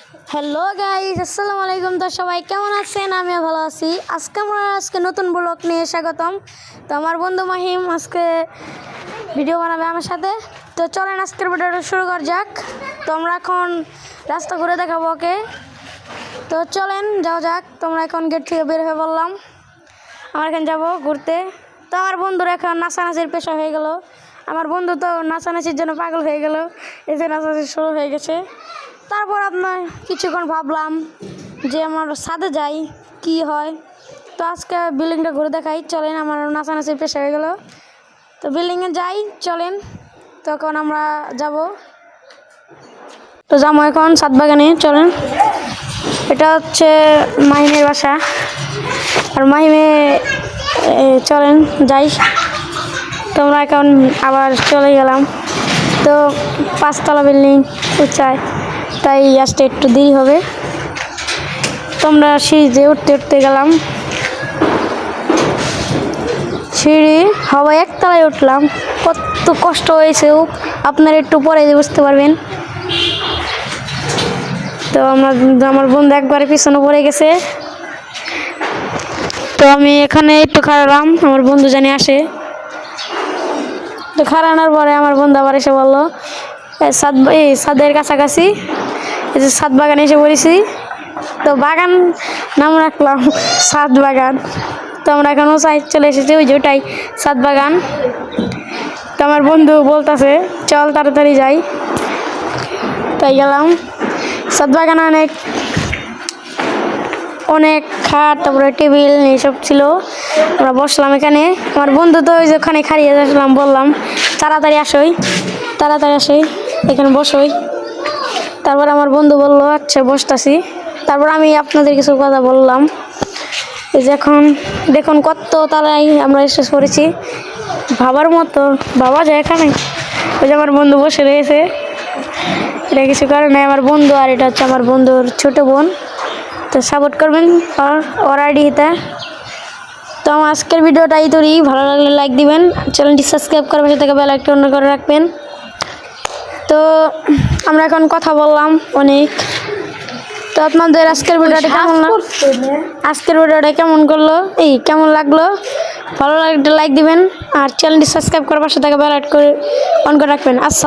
Hello guys, আসসালামু আলাইকুম। তো সবাই কেমন আছেন? আমিও ভালো আছি। আজকে নতুন ব্লগ নিয়ে স্বাগতম। তো আমার বন্ধু মাহিম আজকে ভিডিও বানাবে আমার সাথে। তো চলেন আজকের ভিডিওটা শুরু করা যাক। তো আমরা এখন রাস্তা ঘুরে দেখাবো ওকে। তো চলেন যাও যাক। তোমরা এখন গেট থেকে বের হয়ে বললাম আমরা এখন যাবো ঘুরতে। তো আমার বন্ধুরা এখন নাচানাচির পেশা হয়ে গেল। আমার বন্ধু তো নাচানাচির জন্য পাগল হয়ে গেল, এতে নাচানাচি শুরু হয়ে গেছে। তারপর আপনার কিছুক্ষণ ভাবলাম যে আমার ছাদে যাই কি হয়। তো আজকে বিল্ডিংটা ঘুরে দেখাই, চলেন। আমার নাচানাচির পেশা হয়ে গেল। তো বিল্ডিংয়ে যাই, চলেন। তখন আমরা যাব। তো যাবো এখন ছাদ বাগানে, চলেন। এটা হচ্ছে মাহিমের বাসা। আর মাহিমে চলেন যাই। তোমরা এখন আবার চলে গেলাম। তো 5তলা বিল্ডিং উঁচায়, তাই আসতে একটু দেরি হবে। তোমরা সিঁড়িতে উঠতে উঠতে গেলাম। সিঁড়ি হওয়া 1তলায় উঠলাম। কত কষ্ট হয়েছে আপনারা একটু পরে বুঝতে পারবেন। তো আমার বন্ধু একবারে পিছনে পড়ে গেছে। তো আমি এখানে একটু খাড়ালাম, আমার বন্ধু জানি আসে। তো খাড়ানোর পরে আমার বন্ধু আবার এসে বললো ছাদের কাছাকাছি, এই যে ছাদ বাগানে এসে পড়েছি। তো বাগান নাম রাখলাম ছাদ বাগান। তো আমরা এখন ওসাই চলে এসেছি, ওই যে ওটাই ছাদ বাগান। তো আমার বন্ধু বলতেছে চল তাড়াতাড়ি যাই, তাই গেলাম। ছাদ বাগানে অনেক খাট, তারপরে টেবিল এইসব ছিল। আমরা বসলাম এখানে। আমার বন্ধু তো ওই যে ওখানে খাড়িয়ে আসলাম, বললাম তাড়াতাড়ি আসোই, এখানে বসোই। তারপর আমার বন্ধু বললো আচ্ছা বসতাছি। তারপর আমি আপনাদের কিছু কথা বললাম। এই যে এখন দেখুন কত তালায় আমরা এসে পড়েছি, ভাবার মতো ভাবা যায় এখানে। ওই যে আমার বন্ধু বসে রয়েছে, এটা কিছু কারণে আমার বন্ধু, আর এটা হচ্ছে আমার বন্ধুর ছোট বোন। তো সাপোর্ট করবেন ওর আইডিতে। তো আমার আজকের ভিডিওটা এই তৈরি, ভালো লাগলে লাইক দিবেন, চ্যানেলটি সাবস্ক্রাইব করে পাশে থেকে বেল আইকনটি অন করে রাখবেন। তো আমরা এখন কথা বললাম অনেক। তো আপনাদের আজকের ভিডিওটা কেমন লাগলো, ভালো লাগলে লাইক দিবেন, আর চ্যানেলটি সাবস্ক্রাইব করে পাশে থেকে বেল আইকন অন করে রাখবেন। আসসালাম।